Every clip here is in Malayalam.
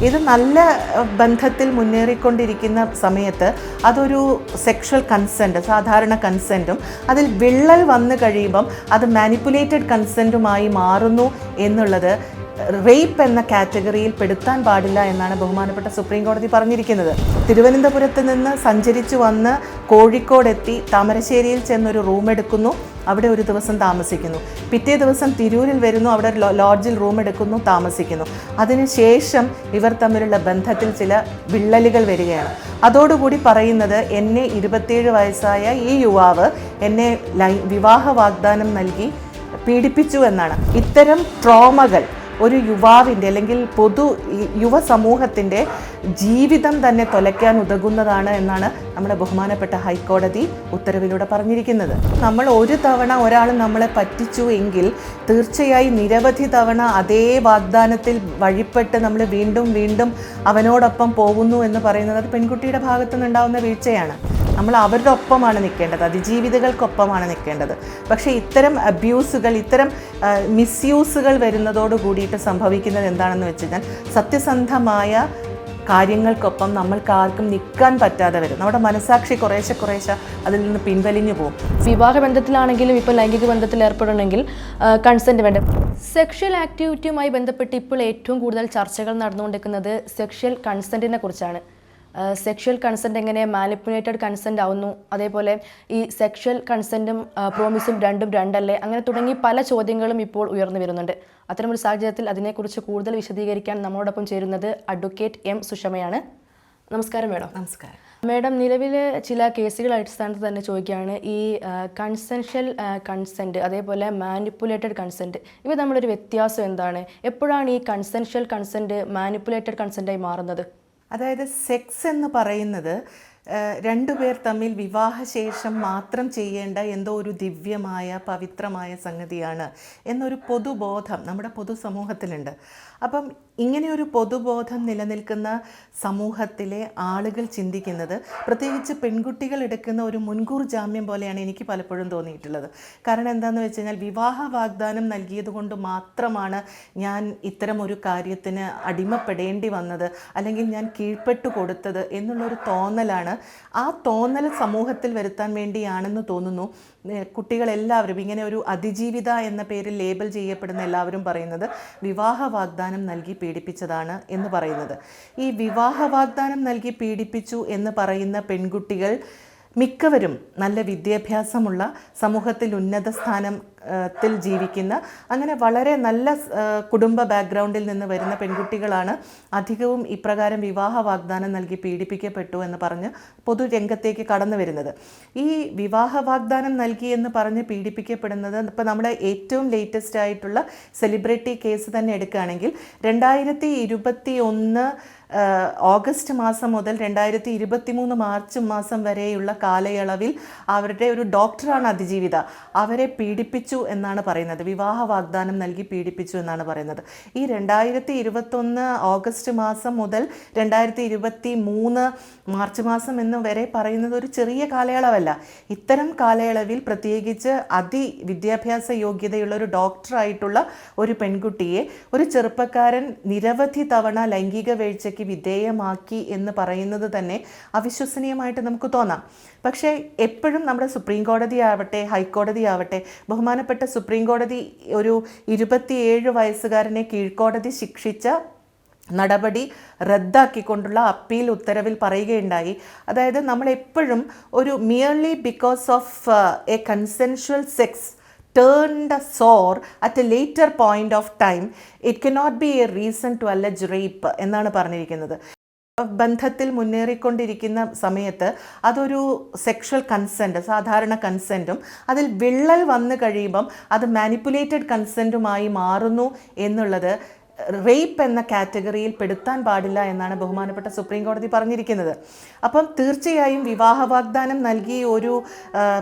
ഇത് നല്ല ബന്ധത്തിൽ മുന്നേറിക്കൊണ്ടിരിക്കുന്ന സമയത്ത് അതൊരു സെക്ഷൽ കൺസെൻറ്റ്, സാധാരണ കൺസെൻറ്റും അതിൽ വിള്ളൽ വന്നു കഴിയുമ്പം അത് മാനിപ്പുലേറ്റഡ് കൺസെൻറ്റുമായി മാറുന്നു എന്നുള്ളത് റേപ്പ് എന്ന കാറ്റഗറിയിൽ പെടുത്താൻ പാടില്ല എന്നാണ് ബഹുമാനപ്പെട്ട സുപ്രീം കോടതി പറഞ്ഞിരിക്കുന്നത്. തിരുവനന്തപുരത്ത് നിന്ന് സഞ്ചരിച്ചു വന്ന് കോഴിക്കോടെത്തി താമരശ്ശേരിയിൽ ചെന്നൊരു റൂം എടുക്കുന്നു, അവിടെ ഒരു ദിവസം താമസിക്കുന്നു. പിറ്റേ ദിവസം തിരൂരിൽ വരുന്നു, അവിടെ ലോഡ്ജിൽ റൂം എടുക്കുന്നു, താമസിക്കുന്നു. അതിനുശേഷം ഇവർ തമ്മിലുള്ള ബന്ധത്തിൽ ചില വിള്ളലുകൾ വരികയാണ്. അതോടുകൂടി പറയുന്നത് എന്നെ 27 വയസ്സായ ഈ യുവാവ് എന്നെ വിവാഹ വാഗ്ദാനം നൽകി പീഡിപ്പിച്ചു എന്നാണ്. ഇത്തരം ട്രോമകൾ ഒരു യുവാവിൻ്റെ അല്ലെങ്കിൽ യുവസമൂഹത്തിൻ്റെ ജീവിതം തന്നെ തുലയ്ക്കാൻ ഉതകുന്നതാണ് എന്നാണ് നമ്മുടെ ബഹുമാനപ്പെട്ട ഹൈക്കോടതി ഉത്തരവിലൂടെ പറഞ്ഞിരിക്കുന്നത്. നമ്മൾ ഒരു തവണ ഒരാൾ നമ്മളെ പറ്റിച്ചു എങ്കിൽ തീർച്ചയായും നിരവധി തവണ അതേ വാഗ്ദാനത്തിൽ വഴിപ്പെട്ട് നമ്മൾ വീണ്ടും വീണ്ടും അവനോടൊപ്പം പോകുന്നു എന്ന് പറയുന്നത് അത് പെൺകുട്ടിയുടെ ഭാഗത്തു നിന്നുണ്ടാവുന്ന വീഴ്ചയാണ്. നമ്മൾ അവരുടെ ഒപ്പമാണ് നിൽക്കേണ്ടത്, അതിജീവിതകൾക്കൊപ്പമാണ് നിൽക്കേണ്ടത്. പക്ഷേ ഇത്തരം അബ്യൂസുകൾ, ഇത്തരം മിസ്യൂസുകൾ വരുന്നതോട് കൂടിയിട്ട് സംഭവിക്കുന്നത് എന്താണെന്ന് വെച്ച് കഴിഞ്ഞാൽ സത്യസന്ധമായ കാര്യങ്ങൾക്കൊപ്പം നമ്മൾക്ക് ആർക്കും നിൽക്കാൻ പറ്റാതെ വരും. നമ്മുടെ മനസാക്ഷി കുറേശ്ശെ അതിൽ നിന്ന് പിൻവലിഞ്ഞു പോകും. വിവാഹ ബന്ധത്തിലാണെങ്കിലും ഇപ്പോൾ ലൈംഗിക ബന്ധത്തിൽ ഏർപ്പെടണമെങ്കിൽ കൺസെൻറ്റ് വേണ്ട. സെക്ഷൽ ആക്ടിവിറ്റിയുമായി ബന്ധപ്പെട്ട് ഇപ്പോൾ ഏറ്റവും കൂടുതൽ ചർച്ചകൾ നടന്നുകൊണ്ടിരിക്കുന്നത് സെക്ഷൽ കൺസെൻറ്റിനെ കുറിച്ചാണ്. സെക്ഷൽ കൺസെൻറ്റ് എങ്ങനെ മാനിപ്പുലേറ്റഡ് കൺസെൻറ്റ് ആവുന്നു, അതേപോലെ ഈ സെക്ഷൽ കൺസെൻറ്റും പ്രോമിസും രണ്ടും രണ്ടല്ലേ, അങ്ങനെ തുടങ്ങി പല ചോദ്യങ്ങളും ഇപ്പോൾ ഉയർന്നു വരുന്നുണ്ട്. അത്തരമൊരു സാഹചര്യത്തിൽ അതിനെക്കുറിച്ച് കൂടുതൽ വിശദീകരിക്കാൻ നമ്മളോടൊപ്പം ചേരുന്നത് അഡ്വക്കേറ്റ് എം സുഷമയാണ്. നമസ്കാരം മേഡം. നമസ്കാരം മേഡം. നിലവിലെ ചില കേസുകൾ അടിസ്ഥാനത്തിൽ തന്നെ ചോദിക്കുകയാണ്, ഈ കൺസെൻഷ്യൽ കൺസെൻറ്റ് അതേപോലെ മാനിപ്പുലേറ്റഡ് കൺസെൻറ്റ് ഇവ തമ്മിലൊരു വ്യത്യാസം എന്താണ്? എപ്പോഴാണ് ഈ കൺസെൻഷ്യൽ കൺസെൻറ്റ് മാനിപ്പുലേറ്റഡ് കൺസെൻറ്റായി മാറുന്നത്? അതായത് സെക്സ് എന്ന് പറയുന്നത് രണ്ടുപേർ തമ്മിൽ വിവാഹശേഷം മാത്രം ചെയ്യേണ്ട എന്തോ ഒരു ദിവ്യമായ പവിത്രമായ സംഗതിയാണ് എന്നൊരു പൊതുബോധം നമ്മുടെ പൊതുസമൂഹത്തിലുണ്ട്. അപ്പം ഇങ്ങനെയൊരു പൊതുബോധം നിലനിൽക്കുന്ന സമൂഹത്തിലെ ആളുകൾ ചിന്തിക്കുന്നത്, പ്രത്യേകിച്ച് പെൺകുട്ടികൾ എടുക്കുന്ന ഒരു മുൻകൂർ ജാമ്യം പോലെയാണ് എനിക്ക് പലപ്പോഴും തോന്നിയിട്ടുള്ളത്. കാരണം എന്താണെന്ന് വെച്ച് കഴിഞ്ഞാൽ വിവാഹ വാഗ്ദാനം നൽകിയത് കൊണ്ട് മാത്രമാണ് ഞാൻ ഇത്തരം ഒരു കാര്യത്തിന് അടിമപ്പെടേണ്ടി വന്നത്, അല്ലെങ്കിൽ ഞാൻ കീഴ്പ്പെട്ടു കൊടുത്തത് എന്നുള്ളൊരു തോന്നലാണ്. ആ തോന്നൽ സമൂഹത്തിൽ വരുത്താൻ വേണ്ടിയാണെന്ന് തോന്നുന്നു കുട്ടികളെല്ലാവരും ഇങ്ങനെ ഒരു അതിജീവിത എന്ന പേരിൽ ലേബൽ ചെയ്യപ്പെടുന്ന എല്ലാവരും പറയുന്നത് വിവാഹ വാഗ്ദാനം നൽകി പീഡിപ്പിച്ചതാണ് എന്ന് പറയുന്നത്. ഈ വിവാഹ വാഗ്ദാനം നൽകി പീഡിപ്പിച്ചു എന്ന് പറയുന്ന പെൺകുട്ടികൾ മിക്കവരും നല്ല വിദ്യാഭ്യാസമുള്ള, സമൂഹത്തിൽ ഉന്നത സ്ഥാനത്തിൽ ജീവിക്കുന്ന, അങ്ങനെ വളരെ നല്ല കുടുംബ ബാക്ക്ഗ്രൗണ്ടിൽ നിന്ന് വരുന്ന പെൺകുട്ടികളാണ് അധികവും ഇപ്രകാരം വിവാഹ വാഗ്ദാനം നൽകി പീഡിപ്പിക്കപ്പെട്ടു എന്ന് പറഞ്ഞ് പൊതുരംഗത്തേക്ക് കടന്നു വരുന്നത്. ഈ വിവാഹ വാഗ്ദാനം നൽകി എന്ന് പറഞ്ഞ് പീഡിപ്പിക്കപ്പെടുന്നത് ഇപ്പോൾ നമ്മുടെ ഏറ്റവും ലേറ്റസ്റ്റ് ആയിട്ടുള്ള സെലിബ്രിറ്റി കേസ് തന്നെ എടുക്കുകയാണെങ്കിൽ 2021 ഓഗസ്റ്റ് മാസം മുതൽ 2023 മാർച്ച് മാസം വരെയുള്ള കാലയളവിൽ അവരുടെ ഒരു ഡോക്ടറാണ് അതിജീവിത, അവരെ പീഡിപ്പിച്ചു എന്നാണ് പറയുന്നത്. വിവാഹ വാഗ്ദാനം നൽകി പീഡിപ്പിച്ചു എന്നാണ് പറയുന്നത്. ഈ 2021 ഓഗസ്റ്റ് മാസം മുതൽ 2023 മാർച്ച് മാസം എന്ന് വരെ പറയുന്നത് ഒരു ചെറിയ കാലയളവല്ല. ഇത്തരം കാലയളവിൽ പ്രത്യേകിച്ച് അതിവിദ്യാഭ്യാസ യോഗ്യതയുള്ള ഒരു ഡോക്ടറായിട്ടുള്ള ഒരു പെൺകുട്ടിയെ ഒരു ചെറുപ്പക്കാരൻ നിരവധി തവണ ലൈംഗിക വീഴ്ചയ്ക്ക് വിധേയമാക്കി എന്ന് പറയുന്നത് തന്നെ അവിശ്വസനീയമായിട്ട് നമുക്ക് തോന്നാം. പക്ഷേ എപ്പോഴും നമ്മുടെ സുപ്രീം കോടതി ആവട്ടെ, ഹൈക്കോടതി ആവട്ടെ, ബഹുമാനപ്പെട്ട സുപ്രീം കോടതി ഒരു 27 വയസ്സുകാരനെ കീഴ്ക്കോടതി ശിക്ഷിച്ച നടപടി റദ്ദാക്കിക്കൊണ്ടുള്ള അപ്പീൽ ഉത്തരവിൽ പറയുകയുണ്ടായി. അതായത് നമ്മളെപ്പോഴും ഒരു merely because of A consensual sex turned a sore at a later point of time, it cannot be a reason to allege rape എന്നാണ് പറഞ്ഞിരിക്കുന്നത്. ബന്ധത്തിൽ മുന്നേറിക്കൊണ്ടിരിക്കുന്ന സമയത്ത് അതൊരു സെക്ഷൽ കൺസെൻറ്റ്, സാധാരണ കൺസെൻറ്റും അതിൽ വിള്ളൽ വന്നു കഴിയുമ്പം അത് മാനിപ്പുലേറ്റഡ് കൺസെൻറ്റുമായി മാറുന്നു എന്നുള്ളത് റേപ്പ് എന്ന കാറ്റഗറിയിൽ പെടുത്താൻ പാടില്ല എന്നാണ് ബഹുമാനപ്പെട്ട സുപ്രീം കോടതി പറഞ്ഞിരിക്കുന്നത്. അപ്പം തീർച്ചയായും വിവാഹ വാഗ്ദാനം നൽകി ഒരു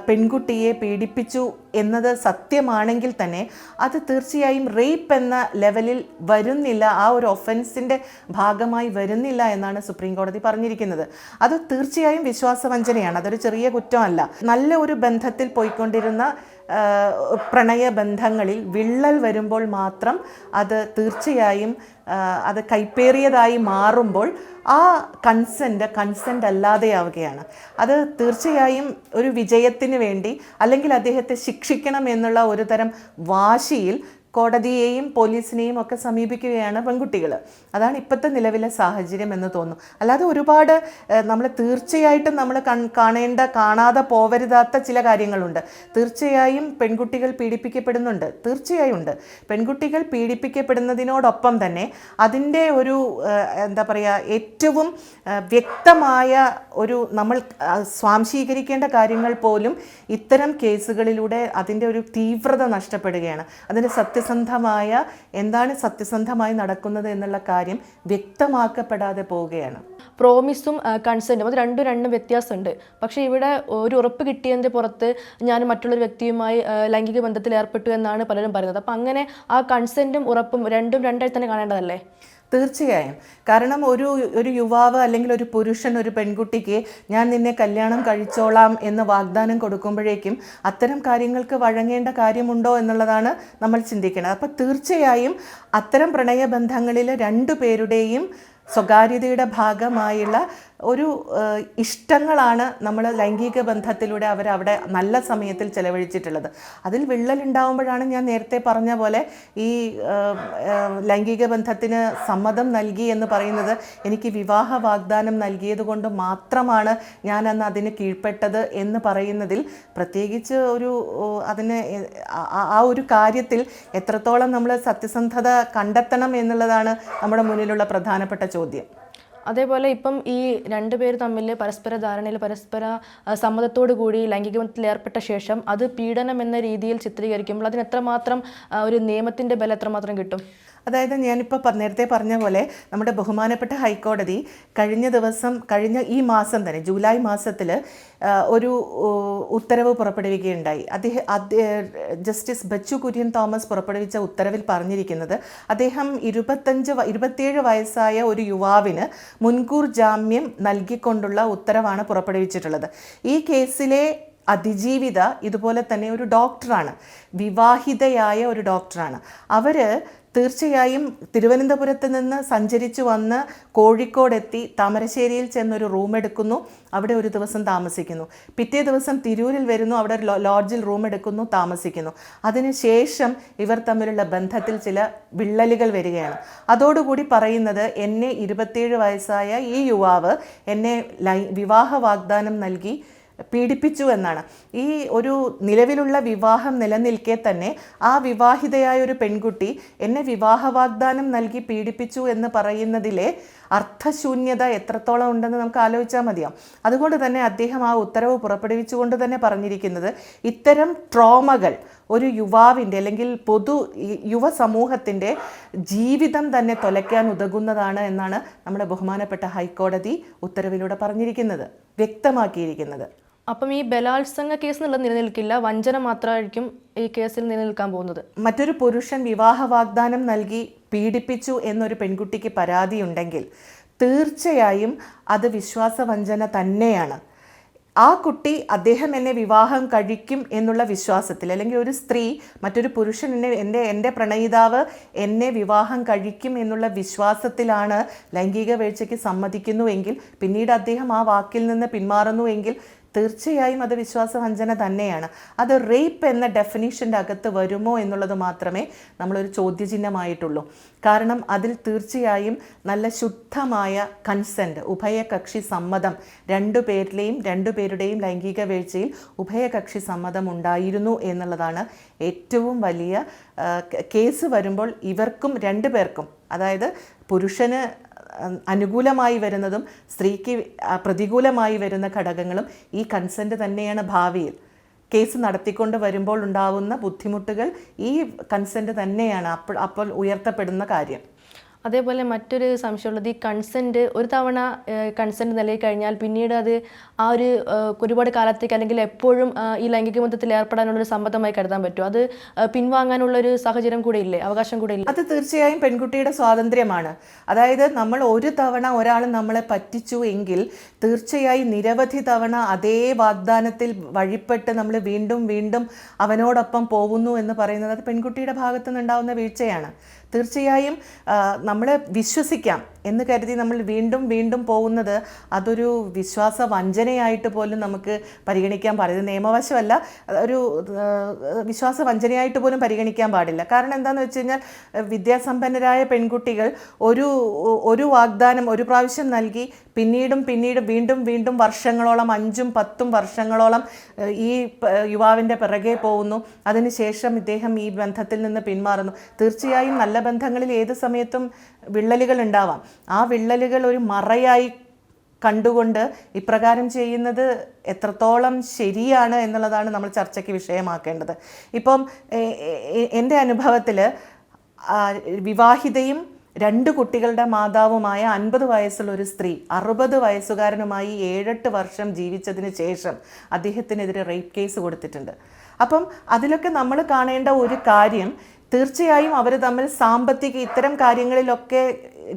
പെൺകുട്ടിയെ പീഡിപ്പിച്ചു എന്നത് സത്യമാണെങ്കിൽ തന്നെ അത് തീർച്ചയായും റേപ്പ് എന്ന ലെവലിൽ വരുന്നില്ല, ആ ഒരു ഒഫൻസിൻ്റെ ഭാഗമായി വരുന്നില്ല എന്നാണ് സുപ്രീം കോടതി പറഞ്ഞിരിക്കുന്നത്. അത് തീർച്ചയായും വിശ്വാസവഞ്ചനയാണ്, അതൊരു ചെറിയ കുറ്റമല്ല. നല്ല ഒരു ബന്ധത്തിൽ പോയിക്കൊണ്ടിരുന്ന പ്രണയബന്ധങ്ങളിൽ വിള്ളൽ വരുമ്പോൾ മാത്രം അത് തീർച്ചയായും അത് കൈപ്പേറിയതായി മാറുമ്പോൾ ആ കൺസെൻ്റ് അല്ലാതെയാവുകയാണ്. അത് തീർച്ചയായും ഒരു വിജയത്തിന് വേണ്ടി അല്ലെങ്കിൽ അദ്ദേഹത്തെ ശിക്ഷിക്കണം എന്നുള്ള ഒരു തരം വാശിയിൽ കോടതിയെയും പോലീസിനെയും ഒക്കെ സമീപിക്കുകയാണ് പെൺകുട്ടികൾ. അതാണ് ഇപ്പോഴത്തെ നിലവിലെ സാഹചര്യം എന്ന് തോന്നുന്നു. അല്ലാതെ ഒരുപാട് നമ്മൾ തീർച്ചയായിട്ടും നമ്മൾ കാണാതെ പോവരുതാത്ത ചില കാര്യങ്ങളുണ്ട്. തീർച്ചയായും പെൺകുട്ടികൾ പീഡിപ്പിക്കപ്പെടുന്നുണ്ട്, തീർച്ചയായും ഉണ്ട്. പെൺകുട്ടികൾ പീഡിപ്പിക്കപ്പെടുന്നതിനോടൊപ്പം തന്നെ അതിൻ്റെ ഒരു എന്താ പറയുക, ഏറ്റവും വ്യക്തമായ ഒരു നമ്മൾ സ്വാംശീകരിക്കേണ്ട കാര്യങ്ങൾ പോലും ഇത്തരം കേസുകളിലൂടെ അതിൻ്റെ ഒരു തീവ്രത നഷ്ടപ്പെടുകയാണ്. അതിൻ്റെ എന്താണ് സത്യസന്ധമായി നടക്കുന്നത് എന്നുള്ള കാര്യം വ്യക്തമാക്കപ്പെടാതെ പോവുകയാണ്. പ്രോമിസും കൺസെൻറ്റും അത് രണ്ടും വ്യത്യാസമുണ്ട്. പക്ഷേ ഇവിടെ ഒരു ഉറപ്പ് കിട്ടിയതിൻ്റെ പുറത്ത് ഞാൻ മറ്റുള്ളൊരു വ്യക്തിയുമായി ലൈംഗിക ബന്ധത്തിൽ ഏർപ്പെട്ടു എന്നാണ് പലരും പറയുന്നത്. അപ്പം അങ്ങനെ ആ കൺസെൻറ്റും ഉറപ്പും രണ്ടായി തന്നെ കാണേണ്ടതല്ലേ? തീർച്ചയായും. കാരണം ഒരു യുവാവ് അല്ലെങ്കിൽ ഒരു പുരുഷൻ ഒരു പെൺകുട്ടിക്ക് ഞാൻ നിന്നെ കല്യാണം കഴിച്ചോളാം എന്ന് വാഗ്ദാനം കൊടുക്കുമ്പോഴേക്കും അത്തരം കാര്യങ്ങൾക്ക് വഴങ്ങേണ്ട കാര്യമുണ്ടോ എന്നുള്ളതാണ് നമ്മൾ ചിന്തിക്കുന്നത്. അപ്പോൾ തീർച്ചയായും അത്തരം പ്രണയബന്ധങ്ങളിൽ രണ്ടുപേരുടെയും സ്വകാര്യതയുടെ ഭാഗമായുള്ള ഒരു ഇഷ്ടങ്ങളാണ് നമ്മൾ ലൈംഗിക ബന്ധത്തിലൂടെ അവരവിടെ നല്ല സമയത്തിൽ ചെലവഴിച്ചിട്ടുള്ളത്. അതിൽ വിള്ളലുണ്ടാവുമ്പോഴാണ് ഞാൻ നേരത്തെ പറഞ്ഞ പോലെ ഈ ലൈംഗിക ബന്ധത്തിന് സമ്മതം നൽകി എന്ന് പറയുന്നത് എനിക്ക് വിവാഹ വാഗ്ദാനം നൽകിയത് കൊണ്ട് മാത്രമാണ് ഞാൻ അന്ന് അതിന് കീഴ്പ്പെട്ടത് എന്ന് പറയുന്നതിൽ പ്രത്യേകിച്ച് അതിന് ആ ഒരു കാര്യത്തിൽ എത്രത്തോളം നമ്മൾ സത്യസന്ധത കണ്ടെത്തണം എന്നുള്ളതാണ് നമ്മുടെ മുന്നിലുള്ള പ്രധാനപ്പെട്ട ചോദ്യം. അതേപോലെ ഇപ്പം ഈ രണ്ടുപേര് തമ്മിൽ പരസ്പര ധാരണയിൽ പരസ്പര സമ്മതത്തോടു കൂടി ലൈംഗിക ബന്ധത്തിൽ ഏർപ്പെട്ട ശേഷം അത് പീഡനം എന്ന രീതിയിൽ ചിത്രീകരിക്കുമ്പോൾ അതിന് എത്രമാത്രം ഒരു നിയമത്തിൻ്റെ ബലം എത്രമാത്രം കിട്ടും? അതായത് ഞാനിപ്പോൾ നേരത്തെ പറഞ്ഞ പോലെ നമ്മുടെ ബഹുമാനപ്പെട്ട ഹൈക്കോടതി കഴിഞ്ഞ ഈ മാസം തന്നെ ജൂലൈ മാസത്തിൽ ഒരു ഉത്തരവ് പുറപ്പെടുവിക്കുകയുണ്ടായി. ജസ്റ്റിസ് ബച്ചു കുര്യൻ തോമസ് പുറപ്പെടുവിച്ച ഉത്തരവിൽ പറഞ്ഞിരിക്കുന്നത് അദ്ദേഹം 27 വയസ്സായ ഒരു യുവാവിന് മുൻകൂർ ജാമ്യം നൽകിക്കൊണ്ടുള്ള ഉത്തരവാണ് പുറപ്പെടുവിച്ചിട്ടുള്ളത്. ഈ കേസിലെ അതിജീവിത ഇതുപോലെ തന്നെ ഒരു ഡോക്ടറാണ്, വിവാഹിതയായ ഒരു ഡോക്ടറാണ്. അവർ തീർച്ചയായും തിരുവനന്തപുരത്ത് നിന്ന് സഞ്ചരിച്ചു വന്ന് കോഴിക്കോടെത്തി താമരശ്ശേരിയിൽ ചെന്നൊരു റൂം എടുക്കുന്നു, അവിടെ ഒരു ദിവസം താമസിക്കുന്നു. പിറ്റേ ദിവസം തിരൂരിൽ വരുന്നു, അവിടെ ഒരു ലോഡ്ജിൽ റൂം എടുക്കുന്നു, താമസിക്കുന്നു. അതിനുശേഷം ഇവർ തമ്മിലുള്ള ബന്ധത്തിൽ ചില വിള്ളലുകൾ വരികയാണ്. അതോടുകൂടി പറയുന്നത് എന്നെ 27 വയസ്സായ ഈ യുവാവ് എന്നെ വിവാഹ വാഗ്ദാനം നൽകി പീഡിപ്പിച്ചു എന്നാണ്. ഈ ഒരു നിലവിലുള്ള വിവാഹം നിലനിൽക്കെ തന്നെ ആ വിവാഹിതയായ ഒരു പെൺകുട്ടി എന്നെ വിവാഹ വാഗ്ദാനം നൽകി പീഡിപ്പിച്ചു എന്ന് പറയുന്നതിലെ അർത്ഥശൂന്യത എത്രത്തോളം ഉണ്ടെന്ന് നമുക്ക് ആലോചിച്ചാൽ മതിയാവും. അതുകൊണ്ട് തന്നെ അദ്ദേഹം ആ ഉത്തരവ് പുറപ്പെടുവിച്ചുകൊണ്ട് തന്നെ പറഞ്ഞിരിക്കുന്നത് ഇത്തരം ട്രോമകൾ ഒരു യുവാവിൻ്റെ അല്ലെങ്കിൽ യുവ സമൂഹത്തിൻ്റെ ജീവിതം തന്നെ തൊലയ്ക്കാൻ ഉതകുന്നതാണ് എന്നാണ് നമ്മുടെ ബഹുമാനപ്പെട്ട ഹൈക്കോടതി ഉത്തരവിലൂടെ പറഞ്ഞിരിക്കുന്നത്, വ്യക്തമാക്കിയിരിക്കുന്നത്. അപ്പം ഈ ബലാത്സംഗ കേസ് എന്നുള്ളത് നിലനിൽക്കില്ല, വഞ്ചന മാത്രമായിരിക്കും ഈ കേസിൽ നിലനിൽക്കാൻ പോകുന്നത്. മറ്റൊരു പുരുഷൻ വിവാഹ വാഗ്ദാനം നൽകി പീഡിപ്പിച്ചു എന്നൊരു പെൺകുട്ടിക്ക് പരാതിയുണ്ടെങ്കിൽ തീർച്ചയായും അത് വിശ്വാസവഞ്ചന തന്നെയാണ്. ആ കുട്ടി അദ്ദേഹം എന്നെ വിവാഹം കഴിക്കും എന്നുള്ള വിശ്വാസത്തിൽ, അല്ലെങ്കിൽ ഒരു സ്ത്രീ മറ്റൊരു പുരുഷൻ എൻ്റെ പ്രണയിതാവ് എന്നെ വിവാഹം കഴിക്കും എന്നുള്ള വിശ്വാസത്തിലാണ് ലൈംഗിക വീഴ്ചയ്ക്ക് സമ്മതിക്കുന്നുവെങ്കിൽ പിന്നീട് അദ്ദേഹം ആ വാക്കിൽ നിന്ന് പിന്മാറുന്നുവെങ്കിൽ തീർച്ചയായും അത് വിശ്വാസവഞ്ചന തന്നെയാണ്. അത് റേപ്പ് എന്ന ഡെഫിനിഷൻ്റെ അകത്ത് വരുമോ എന്നുള്ളത് മാത്രമേ നമ്മളൊരു ചോദ്യചിഹ്നമായിട്ടുള്ളൂ. കാരണം അതിൽ തീർച്ചയായും നല്ല ശുദ്ധമായ കൺസെൻറ്റ്, ഉഭയകക്ഷി സമ്മതം, രണ്ടുപേരുടെയും ലൈംഗിക വീഴ്ചയിൽ ഉഭയകക്ഷി സമ്മതം ഉണ്ടായിരുന്നു എന്നുള്ളതാണ് ഏറ്റവും വലിയ കേസ് വരുമ്പോൾ ഇവർക്കും രണ്ടുപേർക്കും, അതായത് പുരുഷന് അനുകൂലമായി വരുന്നതും സ്ത്രീക്ക് പ്രതികൂലമായി വരുന്ന ഘടകങ്ങളും ഈ കൺസെൻറ്റ് തന്നെയാണ്. ഭാവിയിൽ കേസ് നടത്തിക്കൊണ്ട് വരുമ്പോൾ ഉണ്ടാവുന്ന ബുദ്ധിമുട്ടുകൾ ഈ കൺസെൻറ്റ് തന്നെയാണ് അപ്പോൾ ഉയർത്തപ്പെടുന്ന കാര്യം. അതേപോലെ മറ്റൊരു സംശയമുള്ളത് ഈ കൺസെൻറ്റ് ഒരു തവണ കൺസെൻറ്റ് നൽകി കഴിഞ്ഞാൽ പിന്നീട് അത് ആ ഒരു ഒരുപാട് കാലത്തേക്ക് അല്ലെങ്കിൽ എപ്പോഴും ഈ ലൈംഗിക ബന്ധത്തിൽ ഏർപ്പെടാനുള്ളൊരു സമ്മതമായി കരുതാൻ പറ്റും. അത് പിൻവാങ്ങാനുള്ളൊരു സാഹചര്യം കൂടെ ഇല്ലേ, അവകാശം കൂടെ ഇല്ല? അത് തീർച്ചയായും പെൺകുട്ടിയുടെ സ്വാതന്ത്ര്യമാണ്. അതായത് നമ്മൾ ഒരു തവണ ഒരാൾ നമ്മളെ പറ്റിച്ചു എങ്കിൽ തീർച്ചയായും നിരവധി തവണ അതേ വാഗ്ദാനത്തിൽ വഴിപ്പെട്ട് നമ്മൾ വീണ്ടും വീണ്ടും അവനോടൊപ്പം പോകുന്നു എന്ന് പറയുന്നത് അത് പെൺകുട്ടിയുടെ ഭാഗത്തു നിന്നുണ്ടാവുന്ന വീഴ്ചയാണ്. തീർച്ചയായും നമ്മളെ വിശ്വസിക്കാം എന്ന് കരുതി നമ്മൾ വീണ്ടും വീണ്ടും പോകുന്നത് അതൊരു വിശ്വാസ വഞ്ചനയായിട്ട് പോലും നമുക്ക് പരിഗണിക്കാൻ പാടില്ല. നിയമവശമല്ല, ഒരു വിശ്വാസ വഞ്ചനയായിട്ട് പോലും പരിഗണിക്കാൻ പാടില്ല. കാരണം എന്താണെന്ന് വെച്ച് കഴിഞ്ഞാൽ വിദ്യാസമ്പന്നരായ പെൺകുട്ടികൾ ഒരു വാഗ്ദാനം ഒരു പ്രാവശ്യം നൽകി പിന്നീടും വീണ്ടും വീണ്ടും വർഷങ്ങളോളം 5ഉം 10ഉം വർഷങ്ങളോളം ഈ യുവാവിൻ്റെ പിറകെ പോകുന്നു. അതിനുശേഷം ഇദ്ദേഹം ഈ ബന്ധത്തിൽ നിന്ന് പിന്മാറുന്നു. തീർച്ചയായും നല്ല ബന്ധങ്ങളിൽ ഏത് സമയത്തും വിള്ളലുകൾ ഉണ്ടാവാം. ആ വിള്ളലുകൾ ഒരു മറയായി കണ്ടുകൊണ്ട് ഇപ്രകാരം ചെയ്യുന്നത് എത്രത്തോളം ശരിയാണ് എന്നുള്ളതാണ് നമ്മൾ ചർച്ചയ്ക്ക് വിഷയമാക്കേണ്ടത്. ഇപ്പം എൻ്റെ അനുഭവത്തിൽ വിവാഹിതയും 2 കുട്ടികളുടെ മാതാവുമായ 50 വയസ്സുള്ള ഒരു സ്ത്രീ 60 വയസ്സുകാരനുമായി 7-8 വർഷം ജീവിച്ചതിന് ശേഷം അദ്ദേഹത്തിനെതിരെ റേപ്പ് കേസ് കൊടുത്തിട്ടുണ്ട്. അപ്പം അതിലൊക്കെ നമ്മൾ കാണേണ്ട ഒരു കാര്യം, തീർച്ചയായും അവർ തമ്മിൽ ഇത്തരം കാര്യങ്ങളിലൊക്കെ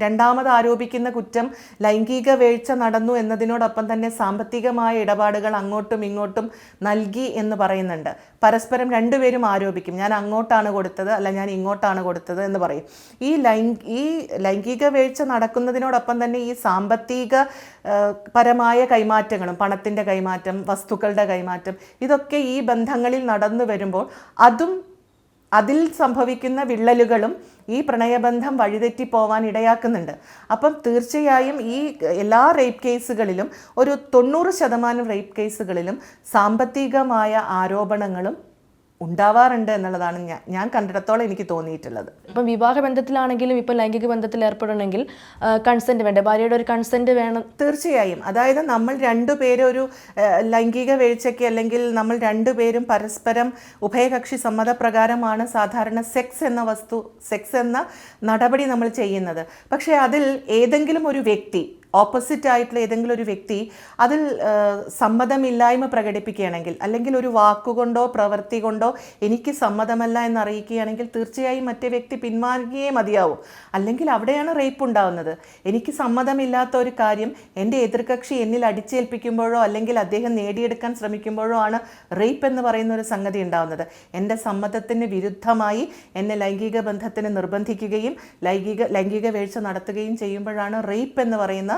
രണ്ടാമത് ആരോപിക്കുന്ന കുറ്റം ലൈംഗിക വീഴ്ച നടന്നു എന്നതിനോടൊപ്പം തന്നെ സാമ്പത്തികമായ ഇടപാടുകൾ അങ്ങോട്ടും ഇങ്ങോട്ടും നൽകി എന്ന് പറയുന്നുണ്ട്. പരസ്പരം രണ്ടുപേരും ആരോപിക്കും, ഞാൻ അങ്ങോട്ടാണ് കൊടുത്തത്, അല്ല ഞാൻ ഇങ്ങോട്ടാണ് കൊടുത്തത് എന്ന് പറയും. ഈ ലൈംഗിക വീഴ്ച നടക്കുന്നതിനോടൊപ്പം തന്നെ ഈ സാമ്പത്തിക പരമായ കൈമാറ്റങ്ങളും, പണത്തിൻ്റെ കൈമാറ്റം, വസ്തുക്കളുടെ കൈമാറ്റം, ഇതൊക്കെ ഈ ബന്ധങ്ങളിൽ നടന്നു വരുമ്പോൾ അതിൽ സംഭവിക്കുന്ന വിള്ളലുകളും ഈ പ്രണയബന്ധം വഴിതെറ്റി പോവാൻ ഇടയാക്കുന്നുണ്ട്. അപ്പം തീർച്ചയായും ഈ എല്ലാ റേപ്പ് കേസുകളിലും ഒരു 90% റേപ്പ് കേസുകളിലും സാമ്പത്തികമായ ആരോപണങ്ങളും ഉണ്ടാവാറുണ്ട് എന്നുള്ളതാണ് ഞാൻ കണ്ടിടത്തോളം എനിക്ക് തോന്നിയിട്ടുള്ളത്. ഇപ്പം വിവാഹ ബന്ധത്തിലാണെങ്കിലും ഇപ്പം ലൈംഗിക ബന്ധത്തിൽ ഏർപ്പെടണമെങ്കിൽ കൺസെൻറ്റ് വേണ്ടേ, ഭാര്യയുടെ ഒരു കൺസെൻറ്റ് വേണം? തീർച്ചയായും. അതായത് നമ്മൾ രണ്ടുപേരും ഒരു ലൈംഗിക വീഴ്ചയ്ക്ക് അല്ലെങ്കിൽ നമ്മൾ രണ്ടുപേരും പരസ്പരം ഉഭയകക്ഷി സമ്മതപ്രകാരമാണ് സാധാരണ സെക്സ് എന്ന നടപടി നമ്മൾ ചെയ്യുന്നത്. പക്ഷേ അതിൽ ഏതെങ്കിലും ഒരു വ്യക്തി, ഓപ്പോസിറ്റ് ആയിട്ടുള്ള ഏതെങ്കിലും ഒരു വ്യക്തി അതിൽ സമ്മതമില്ലായ്മ പ്രകടിപ്പിക്കുകയാണെങ്കിൽ, അല്ലെങ്കിൽ ഒരു വാക്കുകൊണ്ടോ പ്രവൃത്തി കൊണ്ടോ എനിക്ക് സമ്മതമല്ല എന്നറിയിക്കുകയാണെങ്കിൽ തീർച്ചയായും മറ്റേ വ്യക്തി പിന്മാറുകയേ മതിയാവും. അല്ലെങ്കിൽ അവിടെയാണ് റേപ്പ് ഉണ്ടാവുന്നത്. എനിക്ക് സമ്മതമില്ലാത്ത ഒരു കാര്യം എൻ്റെ എതിർകക്ഷി എന്നിൽ അടിച്ചേൽപ്പിക്കുമ്പോഴോ അല്ലെങ്കിൽ അദ്ദേഹം നേടിയെടുക്കാൻ ശ്രമിക്കുമ്പോഴോ ആണ് റേപ്പ് എന്ന് പറയുന്ന ഒരു സംഗതി ഉണ്ടാവുന്നത്. എൻ്റെ സമ്മതത്തിന് വിരുദ്ധമായി എന്നെ ലൈംഗിക ബന്ധത്തിന് നിർബന്ധിക്കുകയും ലൈംഗിക വീഴ്ച നടത്തുകയും ചെയ്യുമ്പോഴാണ് റേപ്പ് എന്ന് പറയുന്ന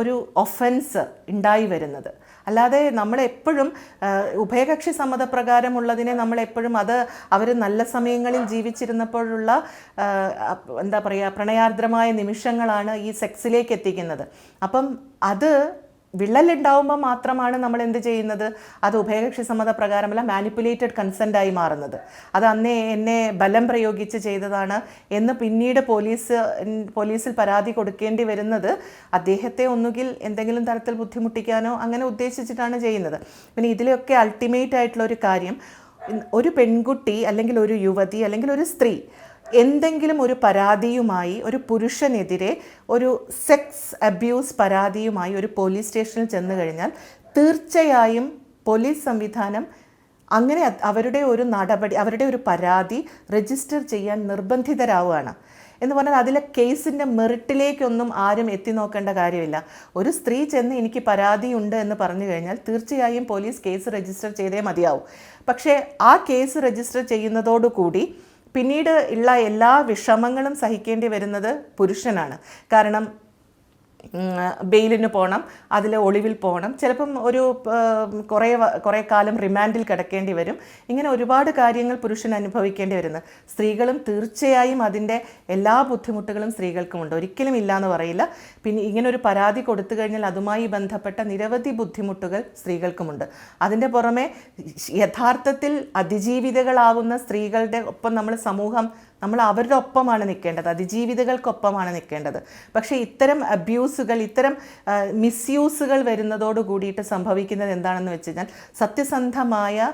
ഒരു ഒഫൻസ് ഉണ്ടായി വരുന്നത്. അല്ലാതെ നമ്മളെപ്പോഴും ഉഭയകക്ഷി സമ്മതപ്രകാരമുള്ളതിനെ നമ്മളെപ്പോഴും അത് അവർ നല്ല സമയങ്ങളിൽ ജീവിച്ചിരുന്നപ്പോഴുള്ള എന്താ പറയുക, പ്രണയാർദ്രമായ നിമിഷങ്ങളാണ് ഈ സെക്സിലേക്ക് എത്തിക്കുന്നത്. അപ്പം അത് വിള്ളലുണ്ടാവുമ്പോൾ മാത്രമാണ് നമ്മൾ എന്ത് ചെയ്യുന്നത്, അത് ഉഭയകക്ഷി സമ്മതപ്രകാരമല്ല, മാനിപ്പുലേറ്റഡ് കൺസെൻ്റായി മാറുന്നത്. അത് അന്നേ എന്നെ ബലം പ്രയോഗിച്ച് ചെയ്തതാണ് എന്ന് പിന്നീട് പോലീസിൽ പരാതി കൊടുക്കേണ്ടി വരുന്നത് അദ്ദേഹത്തെ ഒന്നുകിൽ എന്തെങ്കിലും തരത്തിൽ ബുദ്ധിമുട്ടിക്കാനോ അങ്ങനെ ഉദ്ദേശിച്ചിട്ടാണ് ചെയ്യുന്നത്. പിന്നെ ഇതിലൊക്കെ അൾട്ടിമേറ്റ് ആയിട്ടുള്ള ഒരു കാര്യം, ഒരു പെൺകുട്ടി അല്ലെങ്കിൽ ഒരു യുവതി അല്ലെങ്കിൽ ഒരു സ്ത്രീ എന്തെങ്കിലും ഒരു പരാതിയുമായി ഒരു പുരുഷനെതിരെ ഒരു സെക്സ് അബ്യൂസ് പരാതിയുമായി ഒരു പോലീസ് സ്റ്റേഷനിൽ ചെന്ന് കഴിഞ്ഞാൽ തീർച്ചയായും പോലീസ് സംവിധാനം അങ്ങനെ അവരുടെ ഒരു പരാതി രജിസ്റ്റർ ചെയ്യാൻ നിർബന്ധിതരാവുകയാണ്. എന്ന് പറഞ്ഞാൽ അതിലെ കേസിൻ്റെ മെറിറ്റിലേക്കൊന്നും ആരും എത്തി നോക്കേണ്ട കാര്യമില്ല. ഒരു സ്ത്രീ ചെന്ന് എനിക്ക് പരാതിയുണ്ട് എന്ന് പറഞ്ഞു കഴിഞ്ഞാൽ തീർച്ചയായും പോലീസ് കേസ് രജിസ്റ്റർ ചെയ്തേ മതിയാവും. പക്ഷേ ആ കേസ് രജിസ്റ്റർ ചെയ്യുന്നതോടുകൂടി പിന്നീട് ഉള്ള എല്ലാ വിഷമങ്ങളും സഹിക്കേണ്ടി വരുന്നത് പുരുഷനാണ്. കാരണം ബെയിലിന് പോകണം, അതിൽ ഒളിവിൽ പോകണം, ചിലപ്പം ഒരു കുറേ കാലം റിമാൻഡിൽ കിടക്കേണ്ടി വരും. ഇങ്ങനെ ഒരുപാട് കാര്യങ്ങൾ പുരുഷൻ അനുഭവിക്കേണ്ടി വരുന്നത്. സ്ത്രീകളും തീർച്ചയായും അതിൻ്റെ എല്ലാ ബുദ്ധിമുട്ടുകളും സ്ത്രീകൾക്കുമുണ്ട്, ഒരിക്കലും ഇല്ല എന്ന് പറയില്ല. പിന്നെ ഇങ്ങനെ ഒരു പരാതി കൊടുത്തു കഴിഞ്ഞാൽ അതുമായി ബന്ധപ്പെട്ട നിരവധി ബുദ്ധിമുട്ടുകൾ സ്ത്രീകൾക്കുമുണ്ട്. അതിൻ്റെ പുറമെ യഥാർത്ഥത്തിൽ അതിജീവിതകളാവുന്ന സ്ത്രീകളുടെ ഒപ്പം നമ്മൾ അവരുടെ ഒപ്പമാണ് നിൽക്കേണ്ടത്, അതിജീവിതകൾക്കൊപ്പമാണ് നിൽക്കേണ്ടത്. പക്ഷേ ഇത്തരം അബ്യൂസുകൾ, ഇത്തരം മിസ്യൂസുകൾ വരുന്നതോട് കൂടിയിട്ട് സംഭവിക്കുന്നത് എന്താണെന്ന് വെച്ച് കഴിഞ്ഞാൽ സത്യസന്ധമായ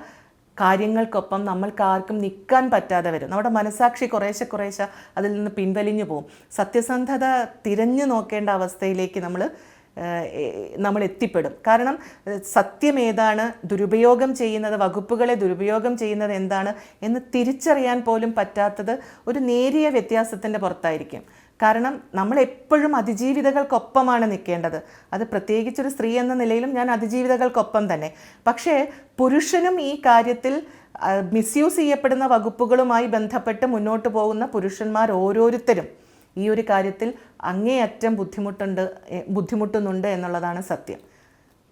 കാര്യങ്ങൾക്കൊപ്പം നമ്മൾക്ക് ആർക്കും നിൽക്കാൻ പറ്റാതെ വരും. നമ്മുടെ മനസാക്ഷി കുറേശ്ശെ അതിൽ നിന്ന് പിൻവലിഞ്ഞു പോകും. സത്യസന്ധത തിരഞ്ഞു നോക്കേണ്ട അവസ്ഥയിലേക്ക് നമ്മൾ എത്തിപ്പെടും. കാരണം സത്യം ഏതാണ്, ദുരുപയോഗം ചെയ്യുന്നത്, വകുപ്പുകളെ ദുരുപയോഗം ചെയ്യുന്നത് എന്താണ് എന്ന് തിരിച്ചറിയാൻ പോലും പറ്റാത്തത് ഒരു നേരിയ വ്യത്യാസത്തിൻ്റെ പുറത്തായിരിക്കും. കാരണം നമ്മൾ എപ്പോഴും അതിജീവിതകൾക്കൊപ്പമാണ് നിൽക്കേണ്ടത്. അത് പ്രത്യേകിച്ചൊരു സ്ത്രീ എന്ന നിലയിലും ഞാൻ അതിജീവിതകൾക്കൊപ്പം തന്നെ. പക്ഷേ പുരുഷനും ഈ കാര്യത്തിൽ മിസ്യൂസ് ചെയ്യപ്പെടുന്ന വകുപ്പുകളുമായി ബന്ധപ്പെട്ട് മുന്നോട്ട് പോകുന്ന പുരുഷന്മാർ ഓരോരുത്തരും ഈ ഒരു കാര്യത്തിൽ അങ്ങേയറ്റം ബുദ്ധിമുട്ടുന്നുണ്ട് എന്നുള്ളതാണ് സത്യം.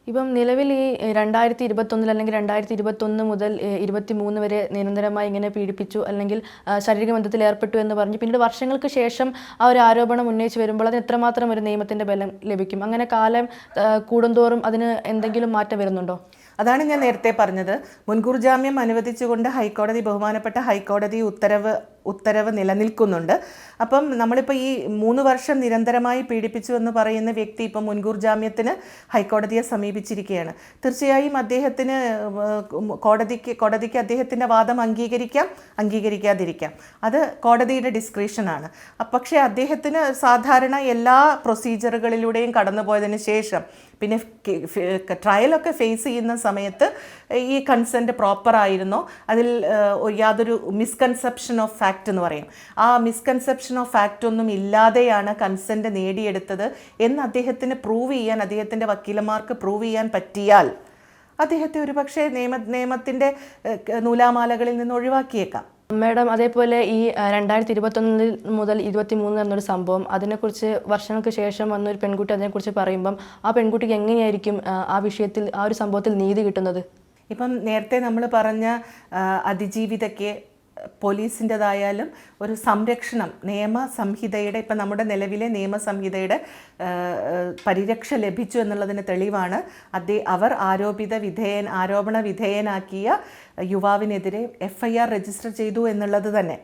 ഇപ്പം നിലവിൽ ഈ 2021 അല്ലെങ്കിൽ 2021 മുതൽ 23 വരെ നിരന്തരമായി ഇങ്ങനെ പീഡിപ്പിച്ചു അല്ലെങ്കിൽ ശാരീരിക ബന്ധത്തിൽ ഏർപ്പെട്ടു എന്ന് പറഞ്ഞ് പിന്നീട് വർഷങ്ങൾക്ക് ശേഷം ആ ഒരു ആരോപണം ഉന്നയിച്ച് വരുമ്പോൾ അതിന് എത്രമാത്രം ഒരു നിയമത്തിൻ്റെ ബലം ലഭിക്കും? അങ്ങനെ കാലം കൂടുന്തോറും അതിന് എന്തെങ്കിലും മാറ്റം വരുന്നുണ്ടോ? അതാണ് ഞാൻ നേരത്തെ പറഞ്ഞത്. മുൻകൂർ ജാമ്യം അനുവദിച്ചുകൊണ്ട് ബഹുമാനപ്പെട്ട ഹൈക്കോടതി ഉത്തരവ് നിലനിൽക്കുന്നുണ്ട്. അപ്പം നമ്മളിപ്പോൾ ഈ 3 വർഷം നിരന്തരമായി പീഡിപ്പിച്ചു എന്ന് പറയുന്ന വ്യക്തി ഇപ്പം മുൻകൂർ ജാമ്യത്തിന് ഹൈക്കോടതിയെ സമീപിച്ചിരിക്കുകയാണ്. തീർച്ചയായും അദ്ദേഹത്തിന് കോടതിക്ക് അദ്ദേഹത്തിൻ്റെ വാദം അംഗീകരിക്കാതിരിക്കാം. അത് കോടതിയുടെ ഡിസ്ക്രിഷനാണ്. പക്ഷേ അദ്ദേഹത്തിന് സാധാരണ എല്ലാ പ്രൊസീജിയറുകളിലൂടെയും കടന്നുപോയതിന് ശേഷം പിന്നെ ട്രയലൊക്കെ ഫേസ് ചെയ്യുന്ന സമയത്ത് ഈ കൺസെൻറ്റ് പ്രോപ്പറായിരുന്നോ, അതിൽ യാതൊരു മിസ്കൺസെപ്ഷൻ ഓഫ് ഫാക്റ്റ് എന്ന് പറയും, ആ മിസ്കൺസെപ്ഷൻ ഓഫ് ഫാക്റ്റ് ഒന്നും ഇല്ലാതെയാണ് കൺസെൻറ്റ് നേടിയെടുത്തത് എന്ന് അദ്ദേഹത്തിൻ്റെ വക്കീലന്മാർക്ക് പ്രൂവ് ചെയ്യാൻ പറ്റിയാൽ അദ്ദേഹത്തെ ഒരുപക്ഷെ നിയമത്തിൻ്റെ നൂലാമാലകളിൽ നിന്ന് ഒഴിവാക്കിയേക്കാം. മാഡം, അതേപോലെ ഈ 2021 മുതൽ 23 എന്നൊരു സംഭവം, അതിനെക്കുറിച്ച് വർഷങ്ങൾക്ക് ശേഷം വന്നൊരു പെൺകുട്ടി അതിനെക്കുറിച്ച് പറയുമ്പം ആ പെൺകുട്ടിക്ക് എങ്ങനെയായിരിക്കും ആ വിഷയത്തിൽ, ആ ഒരു സംഭവത്തിൽ നീതി കിട്ടുന്നത്? ഇപ്പം നേരത്തെ നമ്മൾ പറഞ്ഞ അതിജീവിതയ്ക്ക് പോലീസിൻ്റെതായാലും ഒരു സംരക്ഷണം നിയമസംഹിതയുടെ, ഇപ്പം നമ്മുടെ നിലവിലെ നിയമസംഹിതയുടെ പരിരക്ഷ ലഭിച്ചു എന്നുള്ളതിന് തെളിവാണ് അവർ ആരോപണ വിധേയനാക്കിയ യുവാവിനെതിരെ FIR രജിസ്റ്റർ ചെയ്തു എന്നുള്ളത് തന്നെ.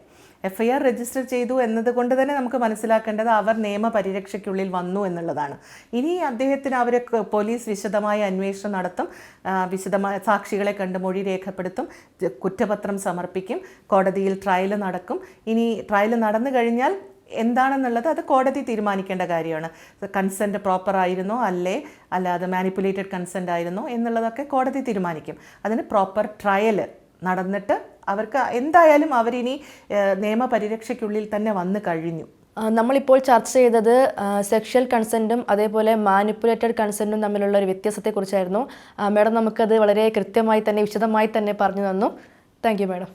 FIR രജിസ്റ്റർ ചെയ്തു എന്നതുകൊണ്ട് തന്നെ നമുക്ക് മനസ്സിലാക്കേണ്ടത് അവർ നിയമപരിരക്ഷയ്ക്കുള്ളിൽ വന്നു എന്നുള്ളതാണ്. ഇനി പോലീസ് വിശദമായ അന്വേഷണം നടത്തും, വിശദമായ സാക്ഷികളെ കണ്ട് മൊഴി രേഖപ്പെടുത്തും, കുറ്റപത്രം സമർപ്പിക്കും, കോടതിയിൽ ട്രയൽ നടക്കും. ഇനി ട്രയൽ നടന്നു കഴിഞ്ഞാൽ എന്താണെന്നുള്ളത് അത് കോടതി തീരുമാനിക്കേണ്ട കാര്യമാണ്. കൺസെൻറ്റ് പ്രോപ്പറായിരുന്നോ അല്ലാതെ മാനിപ്പുലേറ്റഡ് കൺസെൻ്റ് ആയിരുന്നോ എന്നുള്ളതൊക്കെ കോടതി തീരുമാനിക്കും. അതിന് പ്രോപ്പർ ട്രയൽ നടന്നിട്ട് അവർക്ക് എന്തായാലും അവരിനി നിയമപരിരക്ഷയ്ക്കുള്ളിൽ തന്നെ വന്നു കഴിഞ്ഞു. നമ്മളിപ്പോൾ ചർച്ച ചെയ്തത് സെക്ഷൽ കൺസെൻറ്റും അതേപോലെ മാനിപ്പുലേറ്റഡ് കൺസെൻറ്റും തമ്മിലുള്ള ഒരു വ്യത്യാസത്തെക്കുറിച്ചായിരുന്നു. മാഡം നമുക്കത് വളരെ കൃത്യമായി തന്നെ വിശദമായി തന്നെ പറഞ്ഞു തന്നു. Thank you madam.